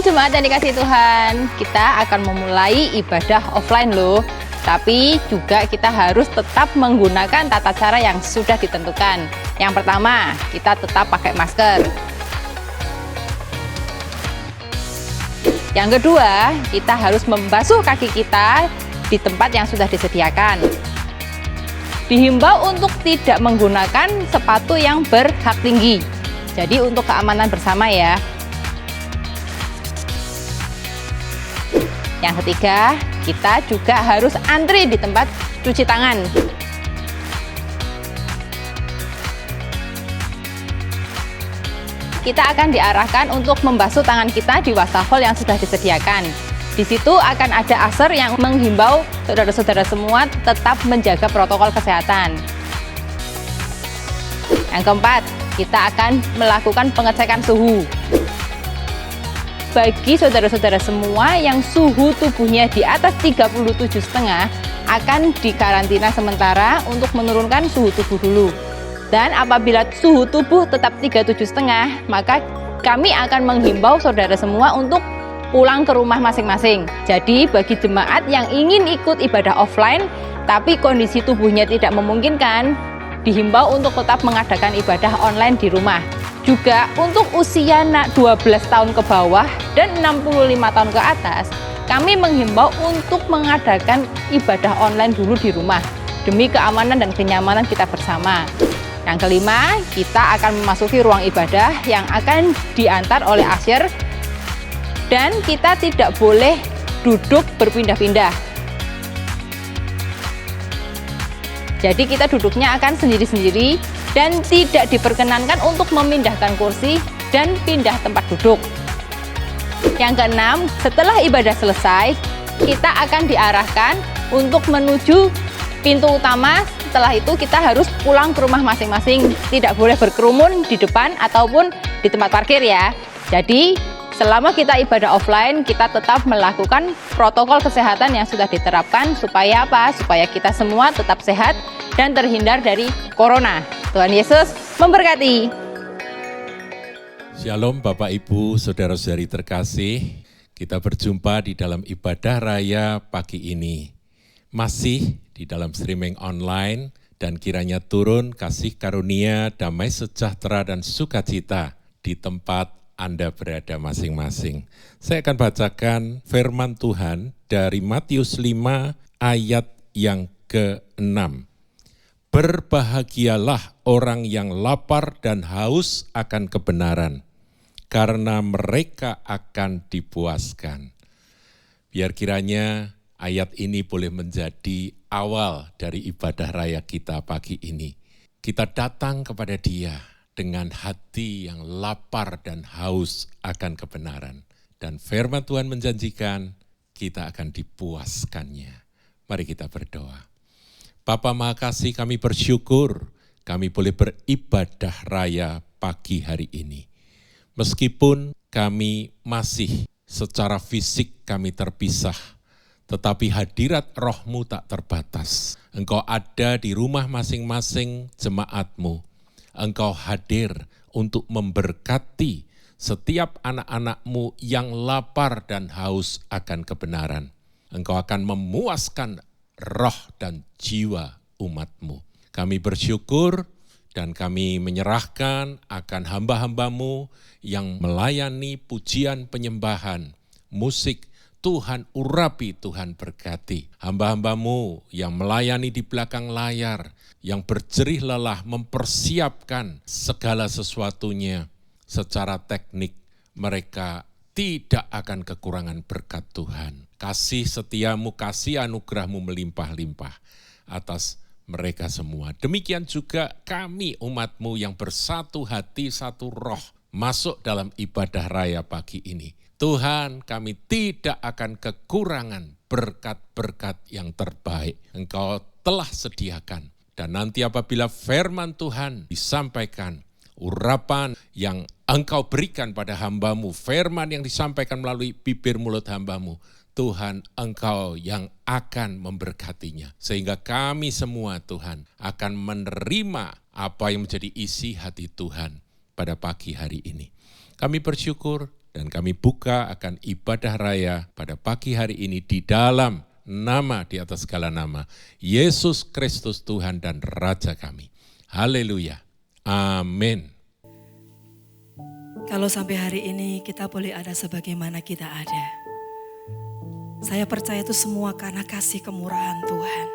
jemaat yang dikasihi Tuhan, kita akan memulai ibadah offline loh. Tapi juga kita harus tetap menggunakan tata cara yang sudah ditentukan. Yang pertama, kita tetap pakai masker. Yang kedua, kita harus membasuh kaki kita di tempat yang sudah disediakan. Dihimbau untuk tidak menggunakan sepatu yang berhak tinggi. Jadi untuk keamanan bersama ya. Yang ketiga, kita juga harus antri di tempat cuci tangan. Kita akan diarahkan untuk membasuh tangan kita di wastafel yang sudah disediakan. Di situ akan ada aser yang menghimbau saudara-saudara semua tetap menjaga protokol kesehatan. Yang keempat, kita akan melakukan pengecekan suhu. Bagi saudara-saudara semua yang suhu tubuhnya di atas 37,5 akan dikarantina sementara untuk menurunkan suhu tubuh dulu. Dan apabila suhu tubuh tetap 37,5, maka kami akan menghimbau saudara semua untuk pulang ke rumah masing-masing. Jadi bagi jemaat yang ingin ikut ibadah offline tapi kondisi tubuhnya tidak memungkinkan, dihimbau untuk tetap mengadakan ibadah online di rumah. Juga untuk usia 12 tahun ke bawah dan 65 tahun ke atas, kami menghimbau untuk mengadakan ibadah online dulu di rumah demi keamanan dan kenyamanan kita bersama. Yang kelima, kita akan memasuki ruang ibadah yang akan diantar oleh asir dan kita tidak boleh duduk berpindah-pindah. Jadi kita duduknya akan sendiri-sendiri dan tidak diperkenankan untuk memindahkan kursi dan pindah tempat duduk. Yang keenam, setelah ibadah selesai, kita akan diarahkan untuk menuju pintu utama. Setelah itu kita harus pulang ke rumah masing-masing. Tidak boleh berkerumun di depan ataupun di tempat parkir ya. Jadi selama kita ibadah offline, kita tetap melakukan protokol kesehatan yang sudah diterapkan supaya apa? Supaya kita semua tetap sehat dan terhindar dari corona. Tuhan Yesus memberkati. Shalom Bapak Ibu, Saudara-saudari terkasih. Kita berjumpa di dalam ibadah raya pagi ini. Masih di dalam streaming online dan kiranya turun kasih karunia, damai sejahtera dan sukacita di tempat Anda berada masing-masing. Saya akan bacakan firman Tuhan dari Matius 5 ayat yang ke-6. Berbahagialah orang yang lapar dan haus akan kebenaran, karena mereka akan dipuaskan. Biar kiranya ayat ini boleh menjadi awal dari ibadah raya kita pagi ini. Kita datang kepada Dia dengan hati yang lapar dan haus akan kebenaran. Dan firman Tuhan menjanjikan kita akan dipuaskannya. Mari kita berdoa. Bapa Maha Kasih, kami bersyukur kami boleh beribadah raya pagi hari ini. Meskipun kami masih secara fisik kami terpisah, tetapi hadirat Roh-Mu tak terbatas. Engkau ada di rumah masing-masing jemaat-Mu. Engkau hadir untuk memberkati setiap anak-anak-Mu yang lapar dan haus akan kebenaran. Engkau akan memuaskan roh dan jiwa umat-Mu. Kami bersyukur dan kami menyerahkan akan hamba-hamba-Mu yang melayani pujian penyembahan, musik. Tuhan urapi, Tuhan berkati. Hamba-hamba-Mu yang melayani di belakang layar, yang berjerih lelah mempersiapkan segala sesuatunya secara teknik, mereka tidak akan kekurangan berkat Tuhan. Kasih setiamu, kasih anugerahmu melimpah-limpah atas mereka semua. Demikian juga kami umatmu yang bersatu hati, satu roh, masuk dalam ibadah raya pagi ini. Tuhan, kami tidak akan kekurangan berkat-berkat yang terbaik. Engkau telah sediakan. Dan nanti apabila firman Tuhan disampaikan, urapan yang Engkau berikan pada hamba-Mu, firman yang disampaikan melalui bibir mulut hamba-Mu, Tuhan, Engkau yang akan memberkatinya. Sehingga kami semua, Tuhan, akan menerima apa yang menjadi isi hati Tuhan pada pagi hari ini. Kami bersyukur Dan kami buka akan ibadah raya pada pagi hari ini di dalam nama di atas segala nama, Yesus Kristus Tuhan dan Raja kami. Haleluya. Amin. Kalau sampai hari ini kita boleh ada sebagaimana kita ada. Saya percaya itu semua karena kasih kemurahan Tuhan.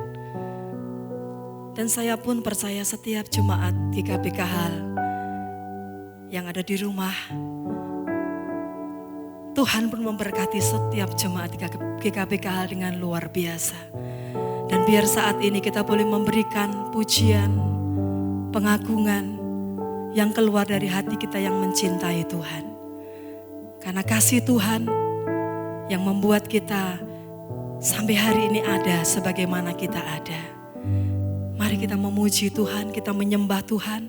Dan saya pun percaya setiap jemaat GKBK Hal yang ada di rumah, Tuhan pun memberkati setiap jemaat GKBK Hal dengan luar biasa. Dan biar saat ini kita boleh memberikan pujian, pengagungan yang keluar dari hati kita yang mencintai Tuhan. Karena kasih Tuhan yang membuat kita sampai hari ini ada sebagaimana kita ada. Mari kita memuji Tuhan, kita menyembah Tuhan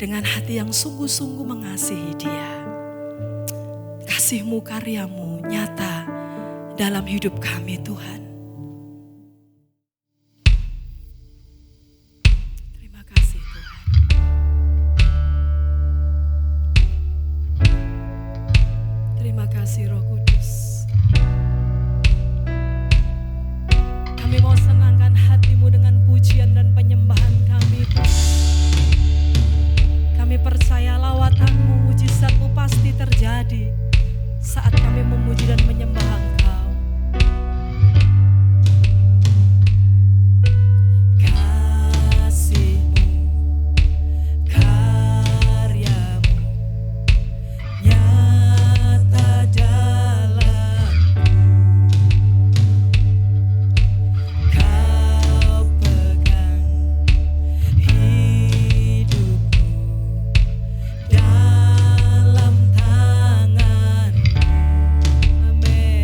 dengan hati yang sungguh-sungguh mengasihi Dia. Kasih-Mu, karya-Mu nyata dalam hidup kami Tuhan. Terima kasih Tuhan. Terima kasih Roh Kudus. Kami mau senangkan hati-Mu dengan pujian dan penyembahan kami Tuhan. Kami percaya lawatan-Mu, mujizat-Mu pasti terjadi saat kami memuji dan menyembah Engkau. Kasih-Mu, karya-Mu nyata dalamku. Kau pegang hidupku dalam tangan. Amin.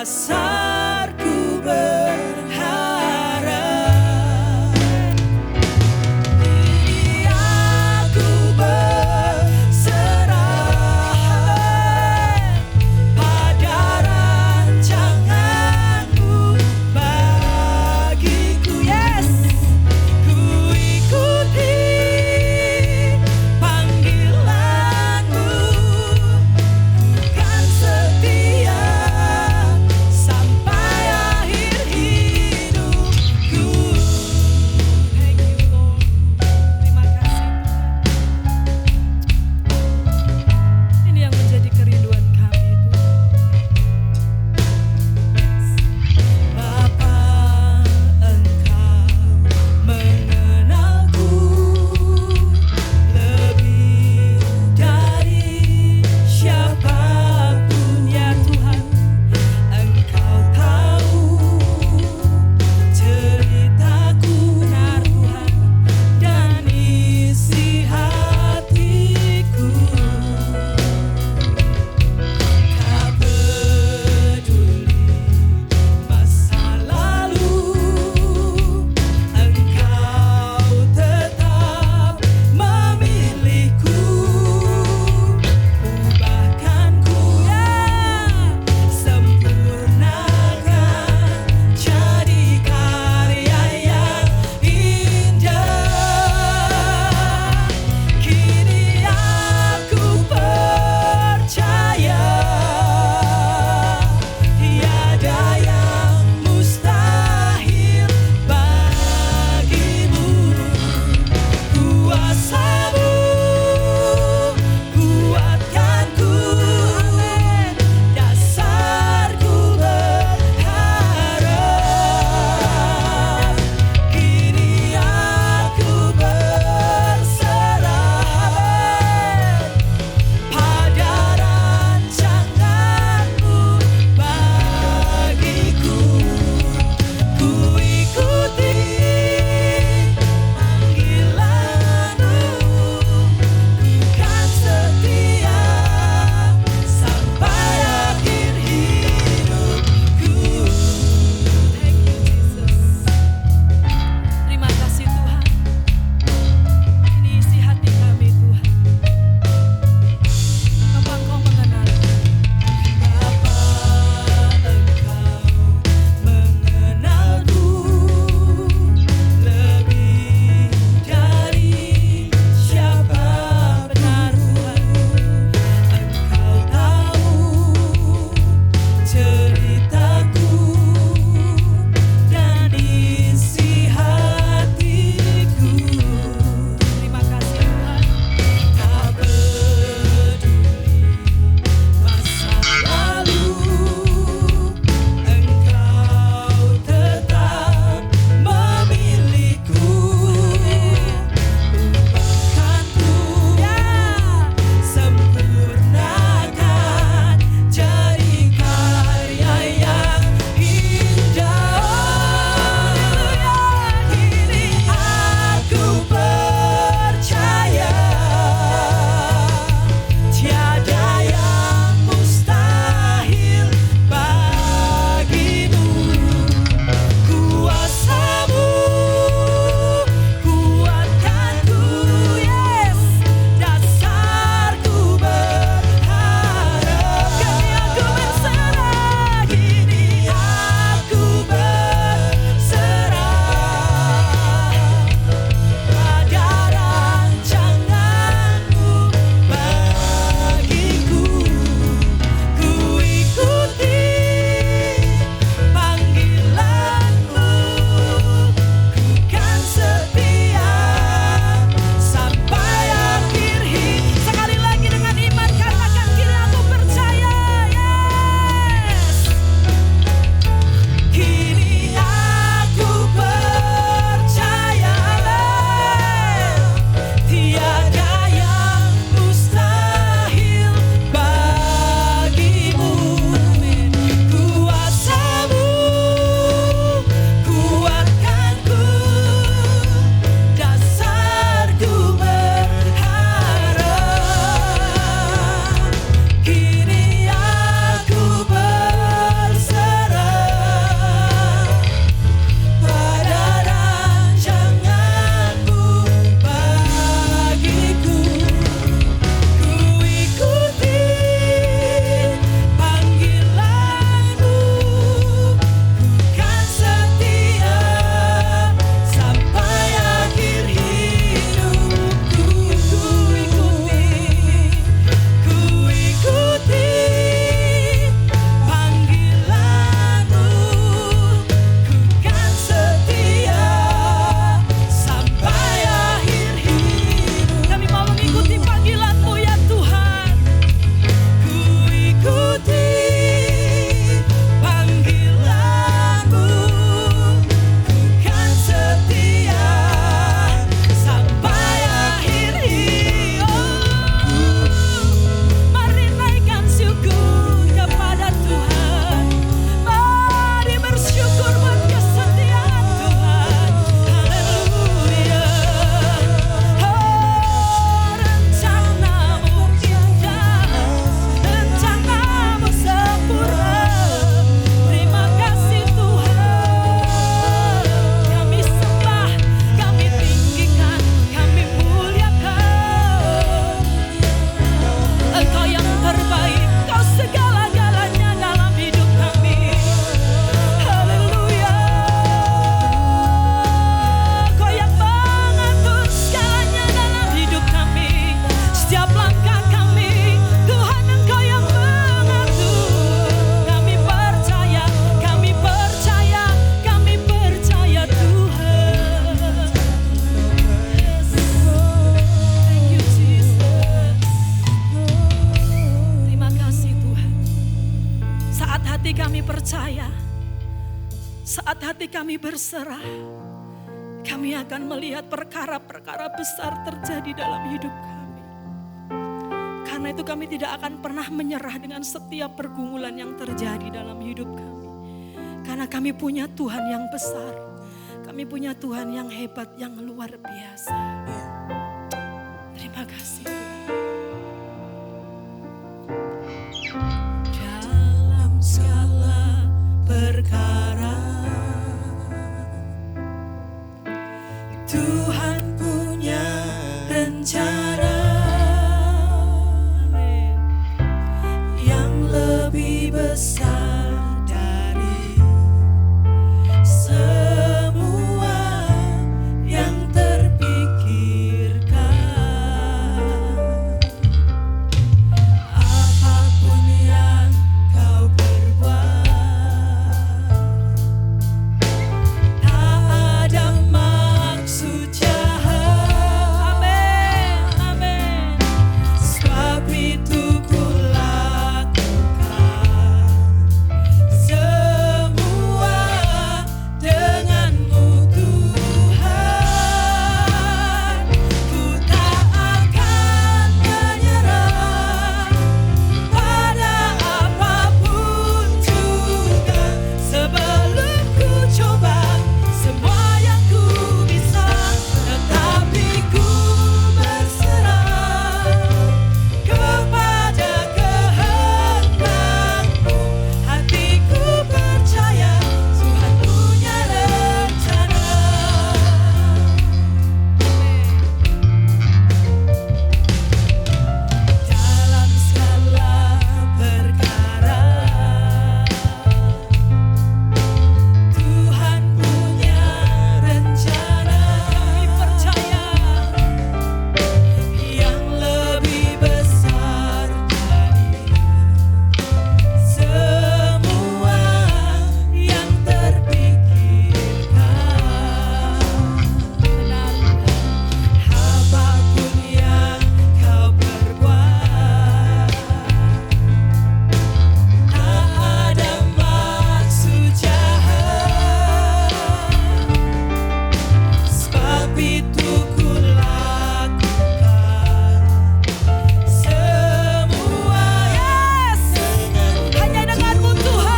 dasar ku berharap. Kini aku berserah pada rancangan-Mu bagiku. Yes, ku ikuti panggilan-Mu, kan setia hati kami percaya, saat hati kami berserah, kami akan melihat perkara-perkara besar terjadi dalam hidup kami. Karena itu kami tidak akan pernah menyerah dengan setiap pergumulan yang terjadi dalam hidup kami. Karena kami punya Tuhan yang besar, kami punya Tuhan yang hebat, yang luar biasa. Terima kasih. Dalam segala perkara Tuhan punya rencana yang lebih besar dari semua yang terpikirkan. Apapun yang kau perbuat, tak ada maksud jahat. Amin, amin. Sebab itu ku lakukan semua denganmu Tuhan. Ku tak akan menyerah pada apapun juga, sebelum ku coba semua yang ku bisa, tetapi ku berserah kepada kehendak-Mu. Hatiku percaya Tuhan punya rencana. Dalam segala perkara Tuhan punya rencana. Kami percaya yang lebih besar dari semua yang terpikirkan. Apapun yang kau perbuat, tak ada maksud jahat. Sebab itu ku lakukan semua, yes, hanya denganmu Tuhan.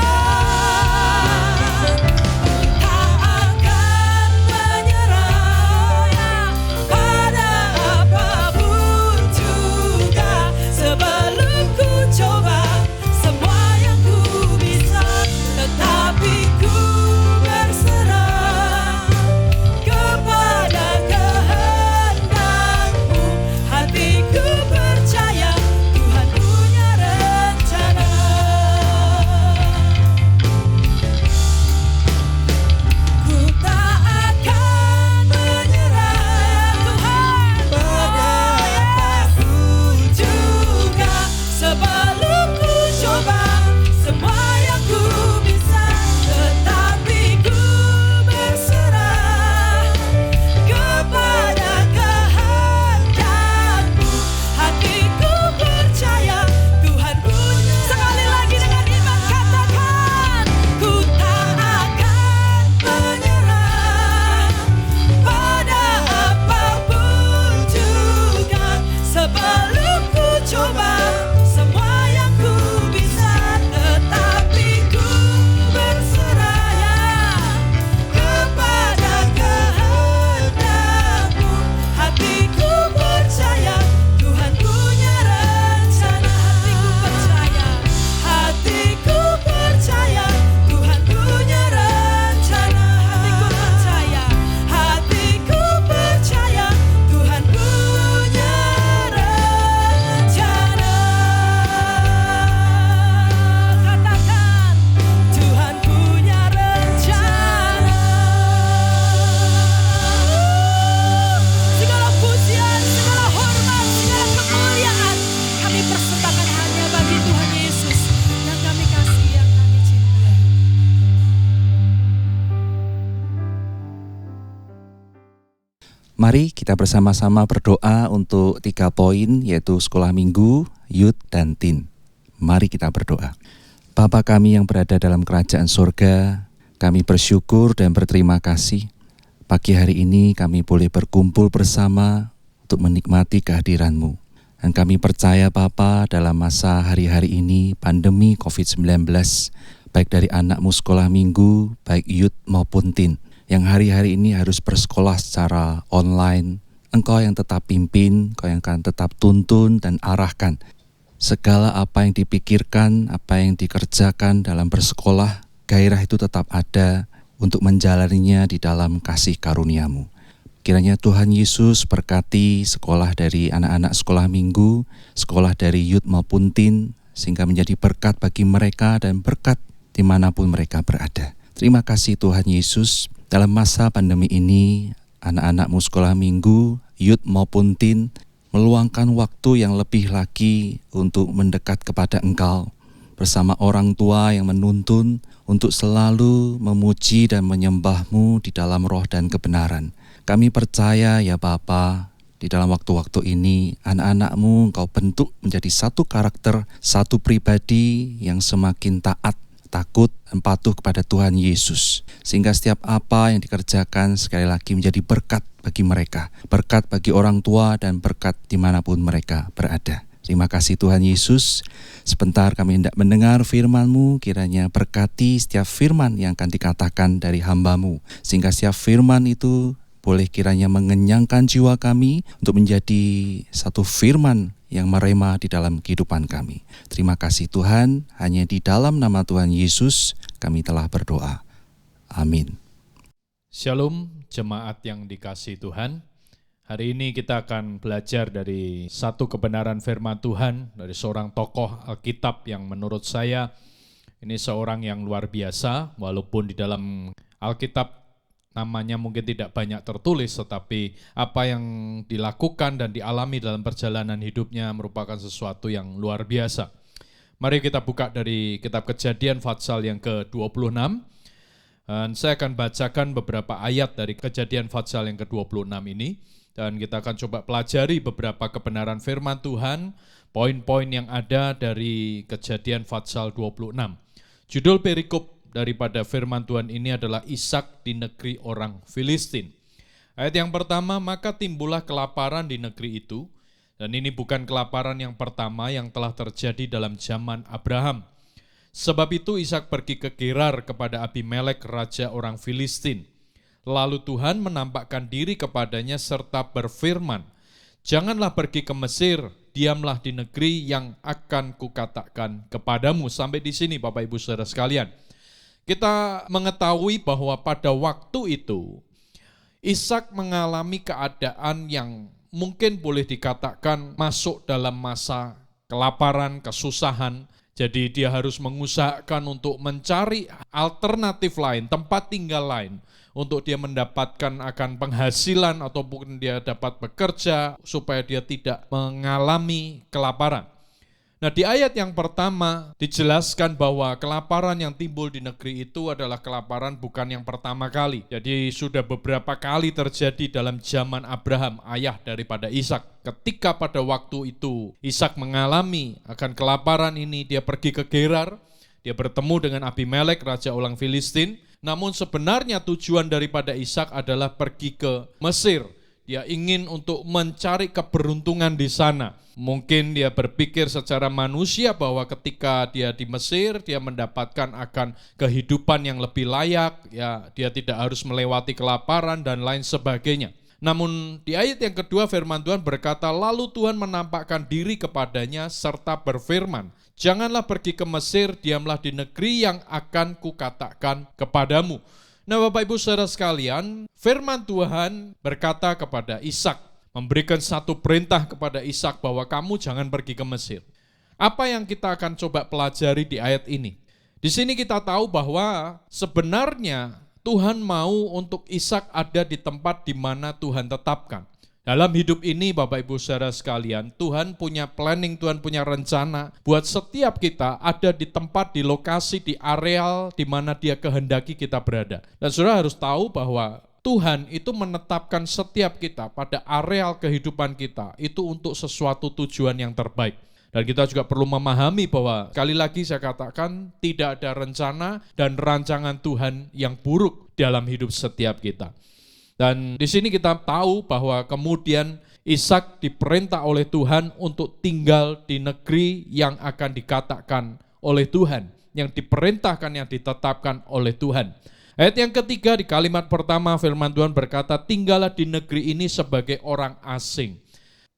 Tak akan menyerah pada apapun juga, sebelum ku coba semua yang ku bisa, tetapi ku berserah kepada kehendak-Mu. Hatiku percaya Tuhan punya rencana. Ku tak akan menyerah Tuhan pada apapun juga, sebelum ku coba semua yang ku bisa, tetapi ku berserah kepada kehendak-Mu. Hatiku percaya Tuhan punya. Sekali lagi dengan iman katakan, ku tak akan menyerah pada apapun juga, sebelum ku coba semua yang ku bisa, tetapi ku berserah kepada kehendak-Mu. Hatiku percaya Tuhan punya rencana. Hatiku percaya Tuhan punya rencana. Hatiku percaya Tuhan punya rencana. Katakan, Tuhan punya rencana. Segala pujian, segala hormat, segala kemuliaan kami persembahkan hanya bagi Tuhan Yesus yang kami kasih, yang kami cintai. Mari kita bersama-sama berdoa untuk 3 poin, yaitu sekolah minggu, youth, dan teen. Mari kita berdoa. Bapa kami yang berada dalam kerajaan surga, kami bersyukur dan berterima kasih. Pagi hari ini kami boleh berkumpul bersama untuk menikmati kehadiran-Mu. Dan kami percaya Bapa dalam masa hari-hari ini pandemi COVID-19, baik dari anak-Mu sekolah minggu, baik youth maupun teen, yang hari-hari ini harus bersekolah secara online, Engkau yang tetap pimpin, Engkau yang akan tetap tuntun dan arahkan. Segala apa yang dipikirkan, apa yang dikerjakan dalam bersekolah, gairah itu tetap ada untuk menjalaninya di dalam kasih karunia-Mu. Kiranya Tuhan Yesus berkati sekolah dari anak-anak sekolah minggu, sekolah dari youth maupun teen, sehingga menjadi berkat bagi mereka dan berkat dimanapun mereka berada. Terima kasih Tuhan Yesus, dalam masa pandemi ini, anak-anak-Mu sekolah minggu, youth maupun teen, meluangkan waktu yang lebih lagi untuk mendekat kepada Engkau bersama orang tua yang menuntun untuk selalu memuji dan menyembah-Mu di dalam roh dan kebenaran. Kami percaya ya Bapa, di dalam waktu-waktu ini anak-anak-Mu Engkau bentuk menjadi satu karakter, satu pribadi yang semakin taat, takut, dan patuh kepada Tuhan Yesus. Sehingga setiap apa yang dikerjakan sekali lagi menjadi berkat bagi mereka, berkat bagi orang tua dan berkat dimanapun mereka berada. Terima kasih Tuhan Yesus. Sebentar kami hendak mendengar firman-Mu, kiranya berkati setiap firman yang akan dikatakan dari hamba-Mu, sehingga setiap firman itu boleh kiranya mengenyangkan jiwa kami untuk menjadi satu firman yang merema di dalam kehidupan kami. Terima kasih Tuhan, hanya di dalam nama Tuhan Yesus kami telah berdoa. Amin. Shalom jemaat yang dikasihi Tuhan. Hari ini kita akan belajar dari satu kebenaran firman Tuhan dari seorang tokoh Alkitab yang menurut saya ini seorang yang luar biasa, walaupun di dalam Alkitab namanya mungkin tidak banyak tertulis, tetapi apa yang dilakukan dan dialami dalam perjalanan hidupnya merupakan sesuatu yang luar biasa. Mari kita buka dari kitab Kejadian pasal yang ke-26. Dan saya akan bacakan beberapa ayat dari Kejadian pasal yang ke-26 ini. Dan kita akan coba pelajari beberapa kebenaran firman Tuhan, poin-poin yang ada dari Kejadian pasal 26. Judul perikop daripada firman Tuhan ini adalah Ishak di negeri orang Filistin. Ayat yang pertama, maka timbullah kelaparan di negeri itu, dan ini bukan kelaparan yang pertama yang telah terjadi dalam zaman Abraham. Sebab itu Ishak pergi ke Gerar kepada Abimelek, raja orang Filistin. Lalu Tuhan menampakkan diri kepadanya serta berfirman, janganlah pergi ke Mesir, diamlah di negeri yang akan kukatakan kepadamu. Sampai di sini Bapak Ibu Saudara sekalian. Kita mengetahui bahwa pada waktu itu Ishak mengalami keadaan yang mungkin boleh dikatakan masuk dalam masa kelaparan, kesusahan. Jadi dia harus mengusahakan untuk mencari alternatif lain, tempat tinggal lain, untuk dia mendapatkan akan penghasilan ataupun dia dapat bekerja supaya dia tidak mengalami kelaparan. Nah, di ayat yang pertama dijelaskan bahwa kelaparan yang timbul di negeri itu adalah kelaparan bukan yang pertama kali. Jadi sudah beberapa kali terjadi dalam zaman Abraham, ayah daripada Ishak. Ketika pada waktu itu Ishak mengalami akan kelaparan ini, dia pergi ke Gerar, dia bertemu dengan Abimelek, raja orang Filistin. Namun sebenarnya tujuan daripada Ishak adalah pergi ke Mesir. Dia ingin untuk mencari keberuntungan di sana. Mungkin dia berpikir secara manusia bahwa ketika dia di Mesir, dia mendapatkan akan kehidupan yang lebih layak, ya dia tidak harus melewati kelaparan dan lain sebagainya. Namun di ayat yang kedua firman Tuhan berkata, lalu Tuhan menampakkan diri kepadanya serta berfirman, janganlah pergi ke Mesir, diamlah di negeri yang akan kukatakan kepadamu. Nah Bapak Ibu Saudara sekalian, firman Tuhan berkata kepada Ishak, memberikan satu perintah kepada Ishak bahwa kamu jangan pergi ke Mesir. Apa yang kita akan coba pelajari di ayat ini? Di sini kita tahu bahwa sebenarnya Tuhan mau untuk Ishak ada di tempat di mana Tuhan tetapkan. Dalam hidup ini Bapak Ibu Saudara sekalian, Tuhan punya planning, Tuhan punya rencana buat setiap kita ada di tempat, di lokasi, di areal di mana Dia kehendaki kita berada. Dan saudara harus tahu bahwa Tuhan itu menetapkan setiap kita pada areal kehidupan kita itu untuk sesuatu tujuan yang terbaik. Dan kita juga perlu memahami bahwa sekali lagi saya katakan tidak ada rencana dan rancangan Tuhan yang buruk dalam hidup setiap kita. Dan di sini kita tahu bahwa kemudian Ishak diperintah oleh Tuhan untuk tinggal di negeri yang akan dikatakan oleh Tuhan, yang diperintahkan, yang ditetapkan oleh Tuhan. Ayat yang ketiga di kalimat pertama firman Tuhan berkata, tinggallah di negeri ini sebagai orang asing.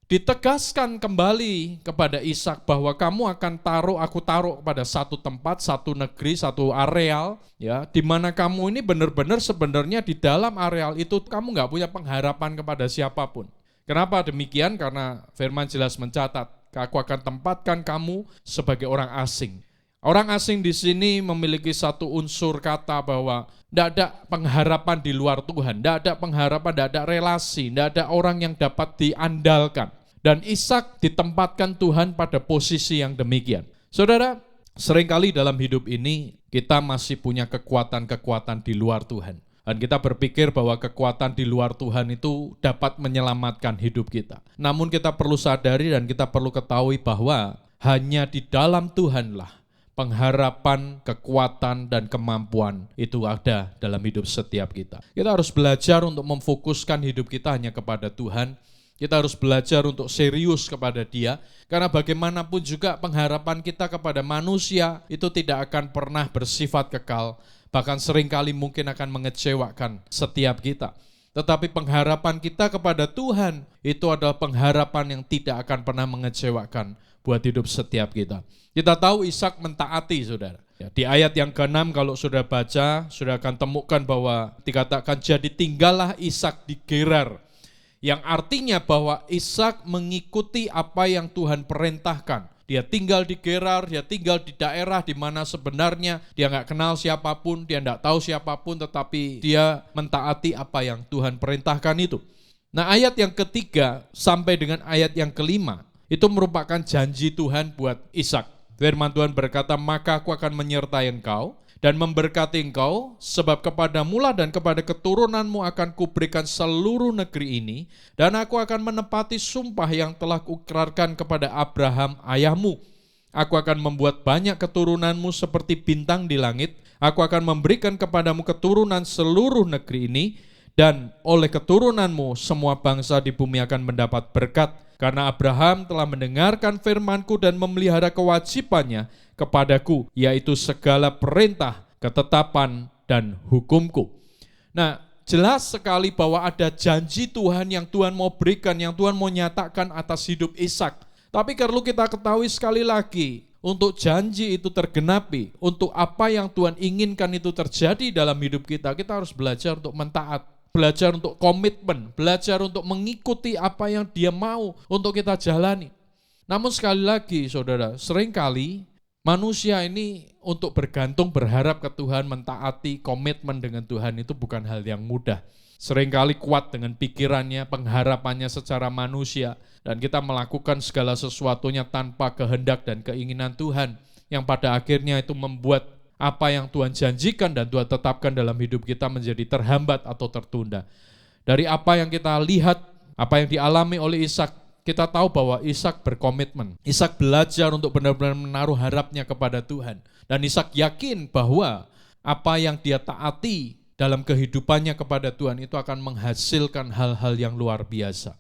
Ditegaskan kembali kepada Ishak bahwa kamu akan aku taruh pada satu tempat, satu negeri, satu areal, ya, di mana kamu ini benar-benar sebenarnya di dalam areal itu kamu nggak punya pengharapan kepada siapapun. Kenapa demikian? Karena firman jelas mencatat, aku akan tempatkan kamu sebagai orang asing. Orang asing di sini memiliki satu unsur kata bahwa tidak ada pengharapan di luar Tuhan, tidak ada pengharapan, tidak ada relasi, tidak ada orang yang dapat diandalkan. Dan Ishak ditempatkan Tuhan pada posisi yang demikian. Saudara, seringkali dalam hidup ini kita masih punya kekuatan-kekuatan di luar Tuhan. Dan kita berpikir bahwa kekuatan di luar Tuhan itu dapat menyelamatkan hidup kita. Namun kita perlu sadari dan kita perlu ketahui bahwa hanya di dalam Tuhanlah pengharapan, kekuatan, dan kemampuan itu ada dalam hidup setiap kita. Kita harus belajar untuk memfokuskan hidup kita hanya kepada Tuhan. Kita harus belajar untuk serius kepada Dia, karena bagaimanapun juga pengharapan kita kepada manusia itu tidak akan pernah bersifat kekal, bahkan seringkali mungkin akan mengecewakan setiap kita. Tetapi pengharapan kita kepada Tuhan itu adalah pengharapan yang tidak akan pernah mengecewakan buat hidup setiap kita. Kita tahu Ishak mentaati, saudara. Ya, di ayat yang ke-6 kalau saudara baca, saudara akan temukan bahwa dikatakan jadi tinggallah Ishak di Gerar. Yang artinya bahwa Ishak mengikuti apa yang Tuhan perintahkan. Dia tinggal di Gerar, dia tinggal di daerah di mana sebenarnya dia nggak kenal siapapun, dia nggak tahu siapapun, tetapi dia mentaati apa yang Tuhan perintahkan itu. Nah, ayat yang ketiga sampai dengan ayat yang kelima itu merupakan janji Tuhan buat Ishak. Firman Tuhan berkata, maka aku akan menyertai engkau dan memberkati engkau, sebab kepadamu lah dan kepada keturunanmu akan kuberikan seluruh negeri ini, dan aku akan menepati sumpah yang telah kuikrarkan kepada Abraham ayahmu. Aku akan membuat banyak keturunanmu seperti bintang di langit, aku akan memberikan kepadamu keturunan seluruh negeri ini, dan oleh keturunanmu semua bangsa di bumi akan mendapat berkat, karena Abraham telah mendengarkan firman-Ku dan memelihara kewajibannya kepadaku, yaitu segala perintah, ketetapan, dan hukum-Ku. Nah, jelas sekali bahwa ada janji Tuhan yang Tuhan mau berikan, yang Tuhan mau nyatakan atas hidup Ishak. Tapi perlu kita ketahui sekali lagi, untuk janji itu tergenapi, untuk apa yang Tuhan inginkan itu terjadi dalam hidup kita, kita harus belajar untuk mentaat, belajar untuk komitmen, belajar untuk mengikuti apa yang Dia mau untuk kita jalani. Namun sekali lagi, saudara, seringkali manusia ini untuk bergantung, berharap ke Tuhan, mentaati, komitmen dengan Tuhan itu bukan hal yang mudah. Seringkali kuat dengan pikirannya, pengharapannya secara manusia, dan kita melakukan segala sesuatunya tanpa kehendak dan keinginan Tuhan, yang pada akhirnya itu membuat apa yang Tuhan janjikan dan Tuhan tetapkan dalam hidup kita menjadi terhambat atau tertunda. Dari apa yang kita lihat, apa yang dialami oleh Ishak, kita tahu bahwa Ishak berkomitmen. Ishak belajar untuk benar-benar menaruh harapnya kepada Tuhan. Dan Ishak yakin bahwa apa yang dia taati dalam kehidupannya kepada Tuhan itu akan menghasilkan hal-hal yang luar biasa.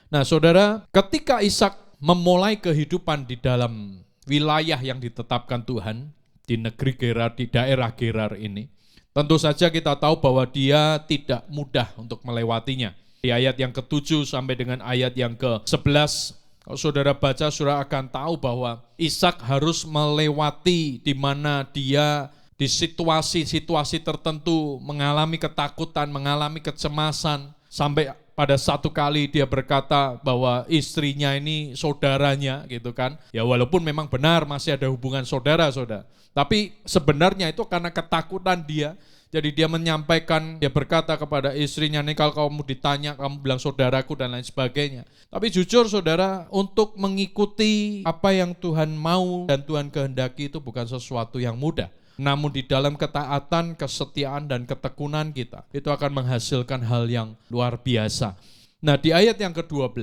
Nah, saudara, ketika Ishak memulai kehidupan di dalam wilayah yang ditetapkan Tuhan, di negeri Gerar, di daerah Gerar ini, tentu saja kita tahu bahwa dia tidak mudah untuk melewatinya. Di ayat yang ke-7 sampai dengan ayat yang ke-11, kalau saudara baca, saudara akan tahu bahwa Ishak harus melewati di mana dia di situasi-situasi tertentu mengalami ketakutan, mengalami kecemasan, sampai pada satu kali dia berkata bahwa istrinya ini saudaranya gitu kan. Ya walaupun memang benar masih ada hubungan saudara-saudara. Tapi sebenarnya itu karena ketakutan dia. Jadi dia menyampaikan, dia berkata kepada istrinya, nih kalau kamu ditanya, kamu bilang saudaraku dan lain sebagainya. Tapi jujur saudara, untuk mengikuti apa yang Tuhan mau dan Tuhan kehendaki itu bukan sesuatu yang mudah. Namun di dalam ketaatan, kesetiaan, dan ketekunan kita, itu akan menghasilkan hal yang luar biasa. Nah, di ayat yang ke-12,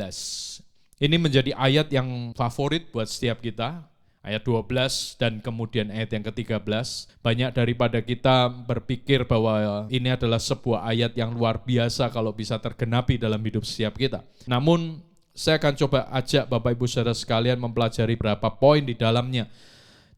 Ini menjadi ayat yang favorit buat setiap kita. Ayat 12 dan kemudian ayat yang ke-13. Banyak daripada kita berpikir bahwa ini adalah sebuah ayat yang luar biasa kalau bisa tergenapi dalam hidup setiap kita. Namun saya akan coba ajak Bapak Ibu Saudara sekalian mempelajari beberapa poin di dalamnya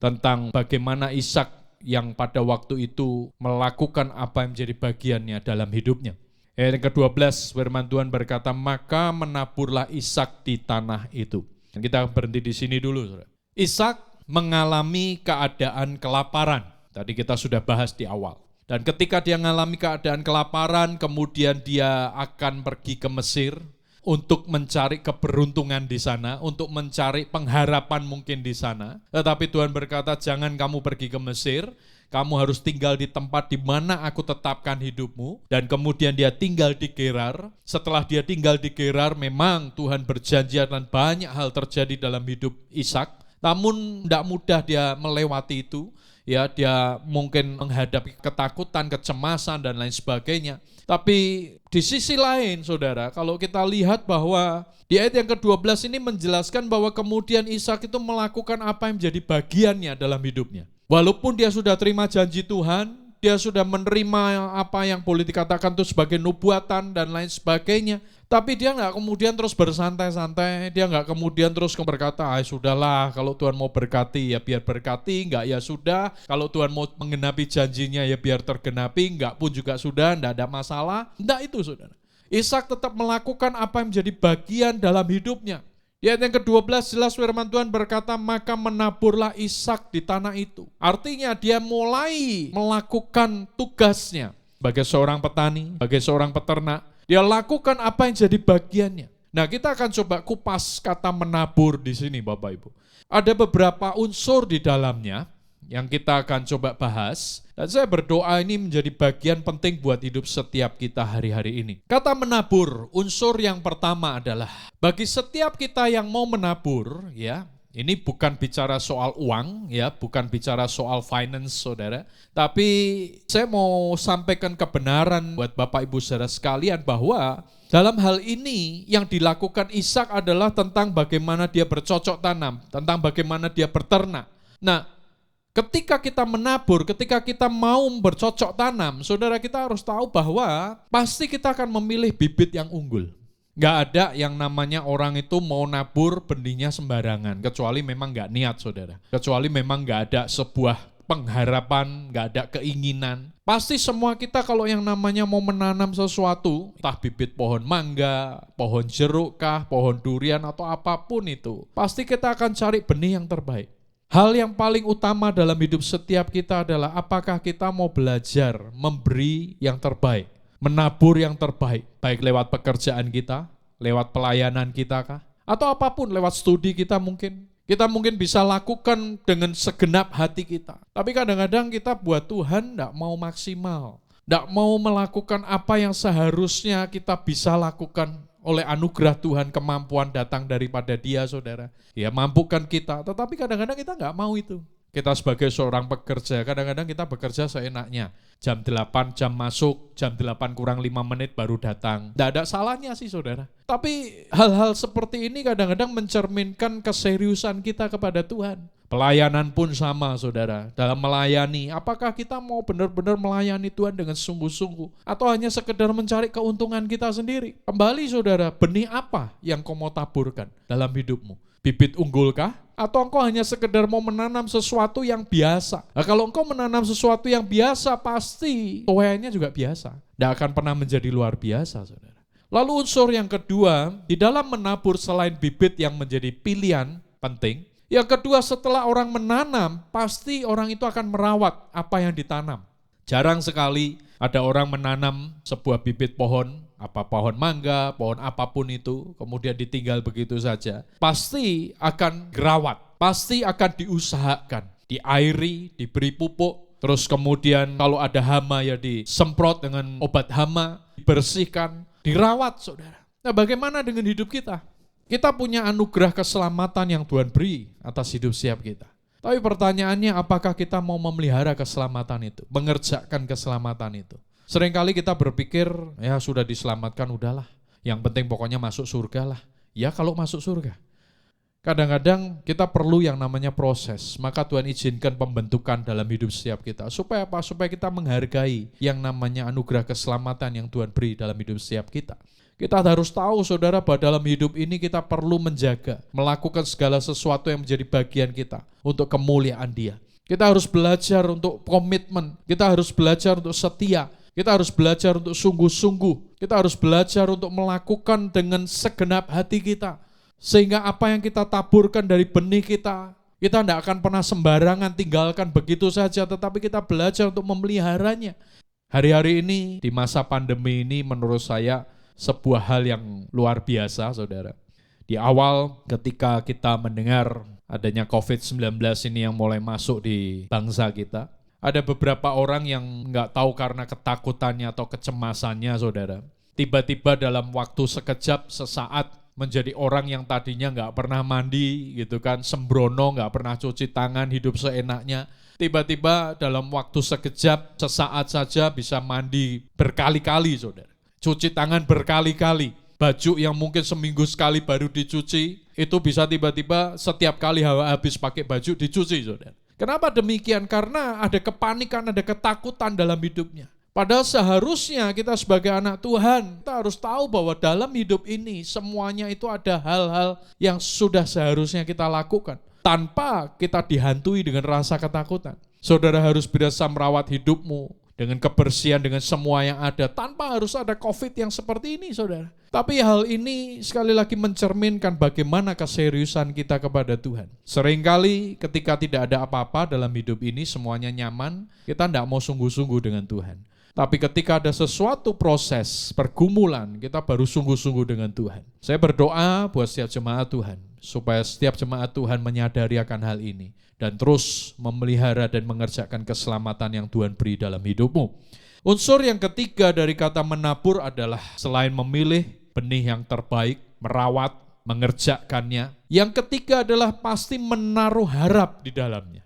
tentang bagaimana Ishak yang pada waktu itu melakukan apa yang menjadi bagiannya dalam hidupnya. Ayat yang ke-12 firman Tuhan berkata, maka menaburlah Ishak di tanah itu. Dan kita berhenti di sini dulu, saudara. Ishak mengalami keadaan kelaparan. Tadi kita sudah bahas di awal. Dan ketika dia mengalami keadaan kelaparan, kemudian dia akan pergi ke Mesir untuk mencari keberuntungan di sana, untuk mencari pengharapan mungkin di sana. Tetapi Tuhan berkata, jangan kamu pergi ke Mesir, kamu harus tinggal di tempat di mana aku tetapkan hidupmu. Dan kemudian dia tinggal di Gerar. Setelah dia tinggal di Gerar, memang Tuhan berjanji dan banyak hal terjadi dalam hidup Ishak. Namun tidak mudah dia melewati itu, ya dia mungkin menghadapi ketakutan, kecemasan dan lain sebagainya. Tapi di sisi lain saudara, kalau kita lihat bahwa di ayat yang ke-12 ini menjelaskan bahwa kemudian Ishak itu melakukan apa yang menjadi bagiannya dalam hidupnya. Walaupun dia sudah terima janji Tuhan, dia sudah menerima apa yang boleh dikatakan itu sebagai nubuatan dan lain sebagainya. Tapi dia nggak kemudian terus bersantai-santai, dia nggak kemudian terus berkata, sudahlah kalau Tuhan mau berkati ya biar berkati, nggak ya sudah. Kalau Tuhan mau menggenapi janjinya ya biar tergenapi, nggak pun juga sudah, nggak ada masalah. Nggak itu saudara. Ishak tetap melakukan apa yang menjadi bagian dalam hidupnya. Di ayat yang ke-12 jelas firman Tuhan berkata, maka menaburlah Ishak di tanah itu. Artinya dia mulai melakukan tugasnya sebagai seorang petani, sebagai seorang peternak. Dia lakukan apa yang jadi bagiannya. Nah, kita akan coba kupas kata menabur di sini Bapak Ibu. Ada beberapa unsur di dalamnya yang kita akan coba bahas. Dan saya berdoa ini menjadi bagian penting buat hidup setiap kita hari-hari ini. Kata menabur, unsur yang pertama adalah bagi setiap kita yang mau menabur, ya, ini bukan bicara soal uang, ya, bukan bicara soal finance, saudara. Tapi saya mau sampaikan kebenaran buat Bapak Ibu saudara sekalian bahwa dalam hal ini yang dilakukan Ishak adalah tentang bagaimana dia bercocok tanam, tentang bagaimana dia berternak. Nah, ketika kita menabur, ketika kita mau bercocok tanam, saudara kita harus tahu bahwa pasti kita akan memilih bibit yang unggul. Nggak ada yang namanya orang itu mau nabur benihnya sembarangan, kecuali memang nggak niat saudara. Kecuali memang nggak ada sebuah pengharapan, nggak ada keinginan. Pasti semua kita kalau yang namanya mau menanam sesuatu, entah bibit pohon mangga, pohon jeruk kah, pohon durian atau apapun itu, pasti kita akan cari benih yang terbaik. Hal yang paling utama dalam hidup setiap kita adalah apakah kita mau belajar memberi yang terbaik, menabur yang terbaik, baik lewat pekerjaan kita, lewat pelayanan kita kah, atau apapun lewat studi kita mungkin. Kita mungkin bisa lakukan dengan segenap hati kita. Tapi kadang-kadang kita buat Tuhan tidak mau maksimal, tidak mau melakukan apa yang seharusnya kita bisa lakukan oleh anugerah Tuhan, kemampuan datang daripada Dia, saudara. Ya, mampukan kita, tetapi kadang-kadang kita nggak mau itu. Kita sebagai seorang pekerja, kadang-kadang kita bekerja seenaknya. Jam 8 jam masuk, jam 8 kurang 5 menit baru datang. Tidak ada salahnya sih saudara. Tapi hal-hal seperti ini kadang-kadang mencerminkan keseriusan kita kepada Tuhan. Pelayanan pun sama saudara. Dalam melayani, apakah kita mau benar-benar melayani Tuhan dengan sungguh-sungguh? Atau hanya sekedar mencari keuntungan kita sendiri? Kembali saudara, benih apa yang kau mau taburkan dalam hidupmu? Bibit unggulkah? Atau engkau hanya sekedar mau menanam sesuatu yang biasa? Nah, kalau engkau menanam sesuatu yang biasa, pasti tuaiannya juga biasa. Tidak akan pernah menjadi luar biasa, saudara. Lalu unsur yang kedua, di dalam menabur selain bibit yang menjadi pilihan penting, yang kedua setelah orang menanam, pasti orang itu akan merawat apa yang ditanam. Jarang sekali ada orang menanam sebuah bibit pohon, apa pohon mangga, pohon apapun itu, kemudian ditinggal begitu saja. Pasti akan gerawat, pasti akan diusahakan, diairi, diberi pupuk, terus kemudian kalau ada hama ya disemprot dengan obat hama, dibersihkan, dirawat saudara. Nah bagaimana dengan hidup kita? Kita punya anugerah keselamatan yang Tuhan beri atas hidup setiap kita. Tapi pertanyaannya apakah kita mau memelihara keselamatan itu, mengerjakan keselamatan itu? Seringkali kita berpikir, ya sudah diselamatkan udahlah. Yang penting pokoknya masuk surga lah. Ya kalau masuk surga. Kadang-kadang kita perlu yang namanya proses, maka Tuhan izinkan pembentukan dalam hidup setiap kita. Supaya apa? Supaya kita menghargai yang namanya anugerah keselamatan yang Tuhan beri dalam hidup setiap kita. Kita harus tahu saudara bahwa dalam hidup ini kita perlu menjaga, melakukan segala sesuatu yang menjadi bagian kita untuk kemuliaan Dia. Kita harus belajar untuk komitmen, kita harus belajar untuk setia, kita harus belajar untuk sungguh-sungguh, kita harus belajar untuk melakukan dengan segenap hati kita. Sehingga apa yang kita taburkan dari benih kita tidak akan pernah sembarangan tinggalkan begitu saja, tetapi kita belajar untuk memeliharanya. Hari-hari ini, di masa pandemi ini menurut saya sebuah hal yang luar biasa, saudara. Di awal ketika kita mendengar adanya COVID-19 ini yang mulai masuk di bangsa kita, ada beberapa orang yang nggak tahu karena ketakutannya atau kecemasannya, saudara. Tiba-tiba dalam waktu sekejap, sesaat, menjadi orang yang tadinya nggak pernah mandi gitu kan, sembrono, nggak pernah cuci tangan, hidup seenaknya. Tiba-tiba dalam waktu sekejap, sesaat saja bisa mandi berkali-kali, saudara. Cuci tangan berkali-kali. Baju yang mungkin seminggu sekali baru dicuci, itu bisa tiba-tiba setiap kali habis pakai baju dicuci, saudara. Kenapa demikian? Karena ada kepanikan, ada ketakutan dalam hidupnya. Padahal seharusnya kita sebagai anak Tuhan, kita harus tahu bahwa dalam hidup ini semuanya itu ada hal-hal yang sudah seharusnya kita lakukan. Tanpa kita dihantui dengan rasa ketakutan. Saudara harus biasa merawat hidupmu dengan kebersihan, dengan semua yang ada. Tanpa harus ada COVID yang seperti ini, saudara. Tapi hal ini sekali lagi mencerminkan bagaimana keseriusan kita kepada Tuhan. Seringkali ketika tidak ada apa-apa dalam hidup ini, semuanya nyaman, kita tidak mau sungguh-sungguh dengan Tuhan. Tapi ketika ada sesuatu proses, pergumulan, kita baru sungguh-sungguh dengan Tuhan. Saya berdoa buat setiap jemaat Tuhan, supaya setiap jemaat Tuhan menyadari akan hal ini, dan terus memelihara dan mengerjakan keselamatan yang Tuhan beri dalam hidupmu. Unsur yang ketiga dari kata menabur adalah selain memilih benih yang terbaik, merawat, mengerjakannya. Yang ketiga adalah pasti menaruh harap di dalamnya.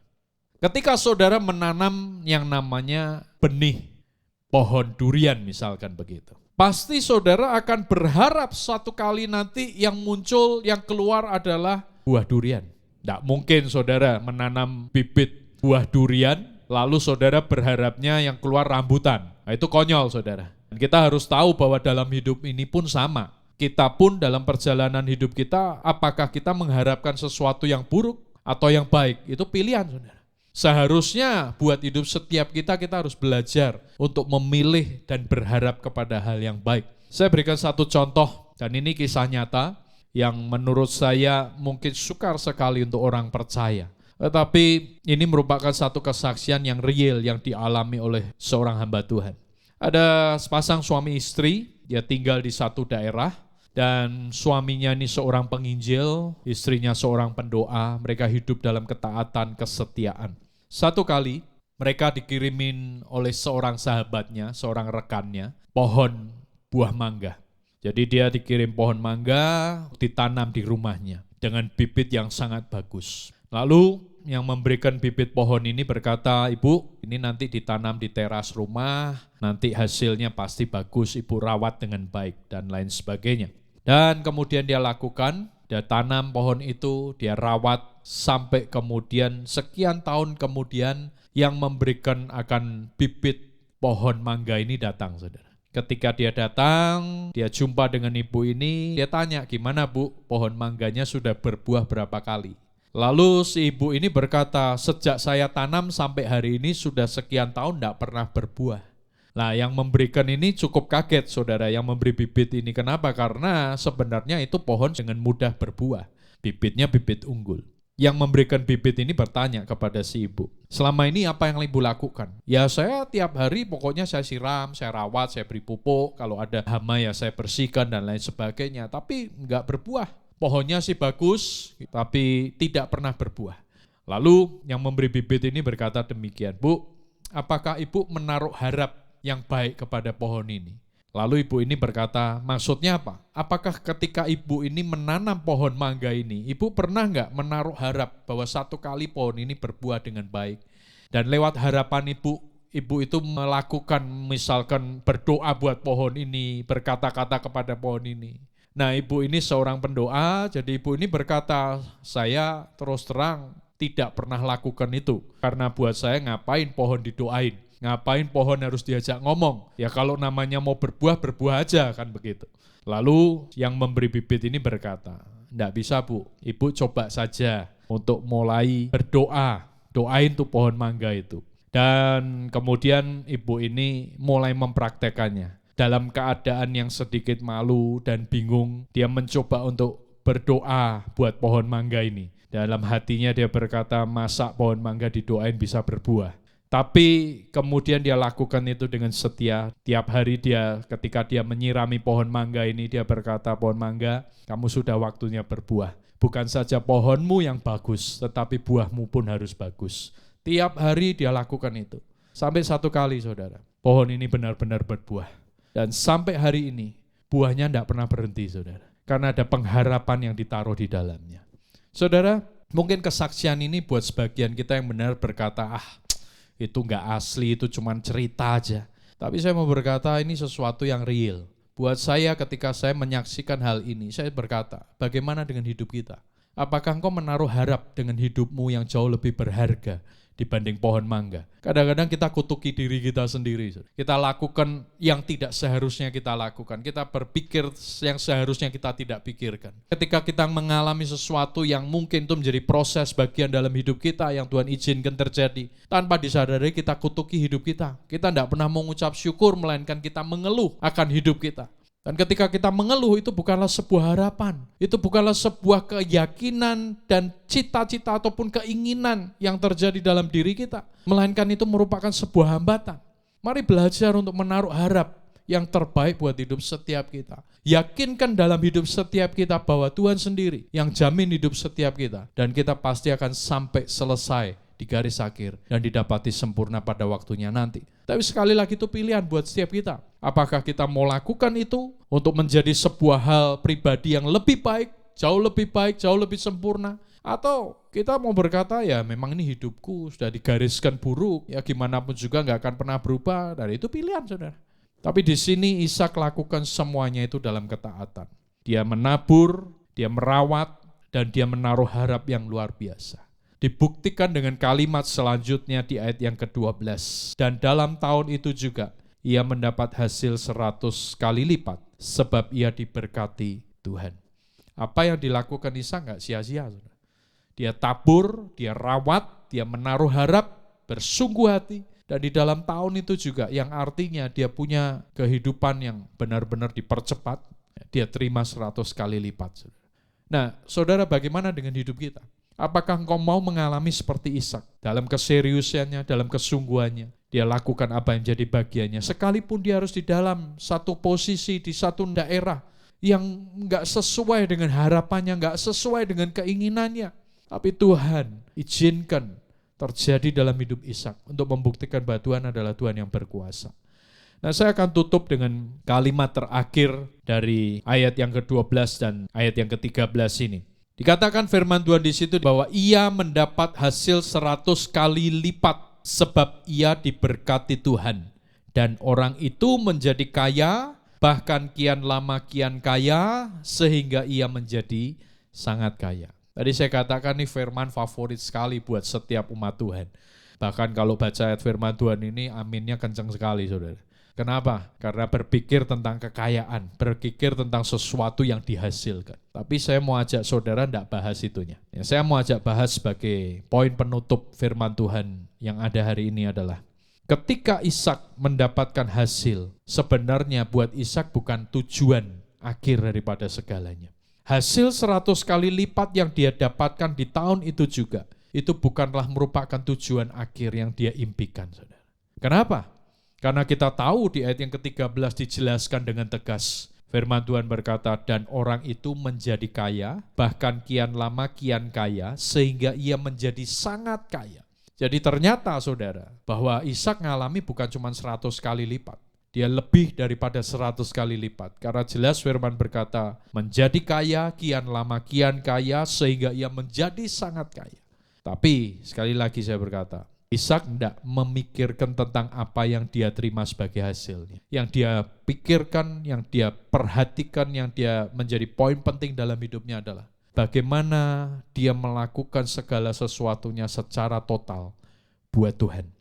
Ketika saudara menanam yang namanya benih, pohon durian misalkan begitu. Pasti saudara akan berharap suatu kali nanti yang muncul, yang keluar adalah buah durian. Tidak mungkin saudara menanam bibit buah durian, lalu saudara berharapnya yang keluar rambutan. Nah, itu konyol, saudara. Dan kita harus tahu bahwa dalam hidup ini pun sama. Kita pun dalam perjalanan hidup kita, apakah kita mengharapkan sesuatu yang buruk atau yang baik? Itu pilihan, saudara. Seharusnya buat hidup setiap kita harus belajar untuk memilih dan berharap kepada hal yang baik. Saya berikan satu contoh, dan ini kisah nyata yang menurut saya mungkin sukar sekali untuk orang percaya. Tetapi ini merupakan satu kesaksian yang real yang dialami oleh seorang hamba Tuhan. Ada sepasang suami istri, dia tinggal di satu daerah, dan suaminya ini seorang penginjil, istrinya seorang pendoa, mereka hidup dalam ketaatan, kesetiaan. Satu kali mereka dikirimin oleh seorang sahabatnya, seorang rekannya, pohon buah mangga. Jadi dia dikirim pohon mangga ditanam di rumahnya dengan bibit yang sangat bagus. Lalu yang memberikan bibit pohon ini berkata, "Ibu, ini nanti ditanam di teras rumah, nanti hasilnya pasti bagus, Ibu rawat dengan baik," dan lain sebagainya. Dan kemudian dia lakukan, dia tanam pohon itu, dia rawat, sampai kemudian sekian tahun kemudian yang memberikan akan bibit pohon mangga ini datang, saudara. Ketika dia datang, dia jumpa dengan ibu ini, dia tanya, "Gimana Bu, pohon mangganya sudah berbuah berapa kali?" Lalu si ibu ini berkata, "Sejak saya tanam sampai hari ini sudah sekian tahun tidak pernah berbuah." Nah, yang memberikan ini cukup kaget, saudara, yang memberi bibit ini. Kenapa? Karena sebenarnya itu pohon dengan mudah berbuah. Bibitnya bibit unggul. Yang memberikan bibit ini bertanya kepada si ibu, "Selama ini apa yang ibu lakukan?" "Ya saya tiap hari pokoknya saya siram, saya rawat, saya beri pupuk. Kalau ada hama ya saya bersihkan dan lain sebagainya. Tapi enggak berbuah. Pohonnya sih bagus, tapi tidak pernah berbuah." Lalu yang memberi bibit ini berkata demikian, "Bu, apakah ibu menaruh harap yang baik kepada pohon ini?" Lalu ibu ini berkata, "Maksudnya apa? Apakah ketika ibu ini menanam pohon mangga ini, ibu pernah nggak menaruh harap bahwa satu kali pohon ini berbuah dengan baik? Dan lewat harapan ibu itu melakukan misalkan berdoa buat pohon ini, berkata-kata kepada pohon ini. Nah, ibu ini seorang pendoa, jadi ibu ini berkata, saya terus terang tidak pernah lakukan itu. Karena buat saya ngapain pohon didoain, ngapain pohon harus diajak ngomong. Ya kalau namanya mau berbuah, berbuah aja kan begitu. Lalu yang memberi bibit ini berkata, enggak bisa Bu, ibu coba saja untuk mulai berdoa, doain tuh pohon mangga itu. Dan kemudian ibu ini mulai mempraktekannya. Dalam keadaan yang sedikit malu dan bingung, dia mencoba untuk berdoa buat pohon mangga ini. Dalam hatinya dia berkata, masa pohon mangga didoain bisa berbuah. Tapi kemudian dia lakukan itu dengan setia. Tiap hari ketika dia menyirami pohon mangga ini, dia berkata, pohon mangga, kamu sudah waktunya berbuah. Bukan saja pohonmu yang bagus, tetapi buahmu pun harus bagus. Tiap hari dia lakukan itu. Sampai satu kali saudara, pohon ini benar-benar berbuah. Dan sampai hari ini, buahnya tidak pernah berhenti, saudara. Karena ada pengharapan yang ditaruh di dalamnya. Saudara, mungkin kesaksian ini buat sebagian kita yang benar berkata, itu nggak asli, itu cuma cerita aja. Tapi saya mau berkata, ini sesuatu yang real. Buat saya ketika saya menyaksikan hal ini, saya berkata, bagaimana dengan hidup kita? Apakah engkau menaruh harap dengan hidupmu yang jauh lebih berharga dibanding pohon mangga? Kadang-kadang kita kutuki diri kita sendiri. Kita lakukan yang tidak seharusnya kita lakukan. Kita berpikir yang seharusnya kita tidak pikirkan. Ketika kita mengalami sesuatu yang mungkin itu menjadi proses bagian dalam hidup kita yang Tuhan izinkan terjadi, tanpa disadari kita kutuki hidup kita. Kita tidak pernah mengucap syukur, melainkan kita mengeluh akan hidup kita. Dan ketika kita mengeluh, itu bukanlah sebuah harapan. Itu bukanlah sebuah keyakinan dan cita-cita ataupun keinginan yang terjadi dalam diri kita. Melainkan itu merupakan sebuah hambatan. Mari belajar untuk menaruh harap yang terbaik buat hidup setiap kita. Yakinkan dalam hidup setiap kita bahwa Tuhan sendiri yang jamin hidup setiap kita. Dan kita pasti akan sampai selesai di garis akhir dan didapati sempurna pada waktunya nanti. Tapi sekali lagi itu pilihan buat setiap kita. Apakah kita mau lakukan itu untuk menjadi sebuah hal pribadi yang lebih baik, jauh lebih sempurna, atau kita mau berkata ya memang ini hidupku sudah digariskan buruk, ya gimana pun juga nggak akan pernah berubah. Dan itu pilihan, saudara. Tapi di sini Ishak lakukan semuanya itu dalam ketaatan. Dia menabur, dia merawat, dan dia menaruh harap yang luar biasa. Dibuktikan dengan kalimat selanjutnya di ayat yang ke-12. Dan dalam tahun itu juga ia mendapat hasil 100 kali lipat sebab ia diberkati Tuhan. Apa yang dilakukan Ishak nggak sia-sia. Dia tabur, dia rawat, dia menaruh harap, bersungguh hati. Dan di dalam tahun itu juga yang artinya dia punya kehidupan yang benar-benar dipercepat. Dia terima 100 kali lipat. Nah, saudara, bagaimana dengan hidup kita? Apakah engkau mau mengalami seperti Ishak? Dalam keseriusannya, dalam kesungguhannya, dia lakukan apa yang jadi bagiannya. Sekalipun dia harus di dalam satu posisi, di satu daerah yang enggak sesuai dengan harapannya, enggak sesuai dengan keinginannya. Tapi Tuhan izinkan terjadi dalam hidup Ishak untuk membuktikan bahwa Tuhan adalah Tuhan yang berkuasa. Nah, saya akan tutup dengan kalimat terakhir dari ayat yang ke-12 dan ayat yang ke-13 ini. Dikatakan firman Tuhan di situ bahwa ia mendapat hasil 100 kali lipat sebab ia diberkati Tuhan. Dan orang itu menjadi kaya, bahkan kian lama kian kaya, sehingga ia menjadi sangat kaya. Tadi saya katakan ini firman favorit sekali buat setiap umat Tuhan. Bahkan kalau baca ayat firman Tuhan ini, aminnya kencang sekali, saudara. Kenapa? Karena berpikir tentang kekayaan, berpikir tentang sesuatu yang dihasilkan. Tapi saya mau ajak saudara tidak bahas itunya. Ya, saya mau ajak bahas sebagai poin penutup firman Tuhan yang ada hari ini adalah ketika Ishak mendapatkan hasil, sebenarnya buat Ishak bukan tujuan akhir daripada segalanya. Hasil 100 kali lipat yang dia dapatkan di tahun itu juga, itu bukanlah merupakan tujuan akhir yang dia impikan, saudara. Kenapa? Karena kita tahu di ayat yang ke-13 dijelaskan dengan tegas. Firman Tuhan berkata, dan orang itu menjadi kaya, bahkan kian lama kian kaya, sehingga ia menjadi sangat kaya. Jadi ternyata saudara, bahwa Ishak ngalami bukan cuma 100 kali lipat. Dia lebih daripada 100 kali lipat. Karena jelas firman berkata, menjadi kaya, kian lama kian kaya, sehingga ia menjadi sangat kaya. Tapi sekali lagi saya berkata, Ishak tidak memikirkan tentang apa yang dia terima sebagai hasilnya. Yang dia pikirkan, yang dia perhatikan, yang dia menjadi poin penting dalam hidupnya adalah bagaimana dia melakukan segala sesuatunya secara total buat Tuhan.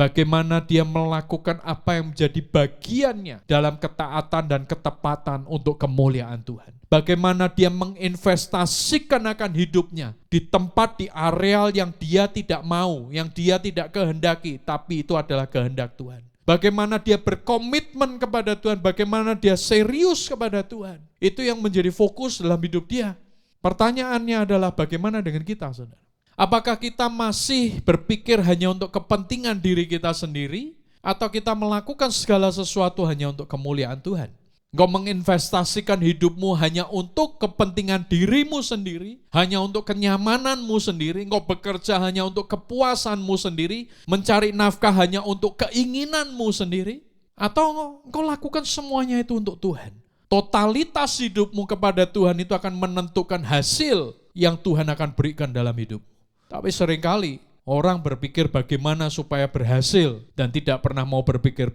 Bagaimana dia melakukan apa yang menjadi bagiannya dalam ketaatan dan ketepatan untuk kemuliaan Tuhan. Bagaimana dia menginvestasikan akan hidupnya di tempat, di areal yang dia tidak mau, yang dia tidak kehendaki, tapi itu adalah kehendak Tuhan. Bagaimana dia berkomitmen kepada Tuhan, bagaimana dia serius kepada Tuhan. Itu yang menjadi fokus dalam hidup dia. Pertanyaannya adalah bagaimana dengan kita, saudara? Apakah kita masih berpikir hanya untuk kepentingan diri kita sendiri, atau kita melakukan segala sesuatu hanya untuk kemuliaan Tuhan? Engkau menginvestasikan hidupmu hanya untuk kepentingan dirimu sendiri, hanya untuk kenyamananmu sendiri, engkau bekerja hanya untuk kepuasanmu sendiri, mencari nafkah hanya untuk keinginanmu sendiri, atau engkau lakukan semuanya itu untuk Tuhan? Totalitas hidupmu kepada Tuhan itu akan menentukan hasil yang Tuhan akan berikan dalam hidup. Tapi seringkali orang berpikir bagaimana supaya berhasil dan tidak pernah mau berpikir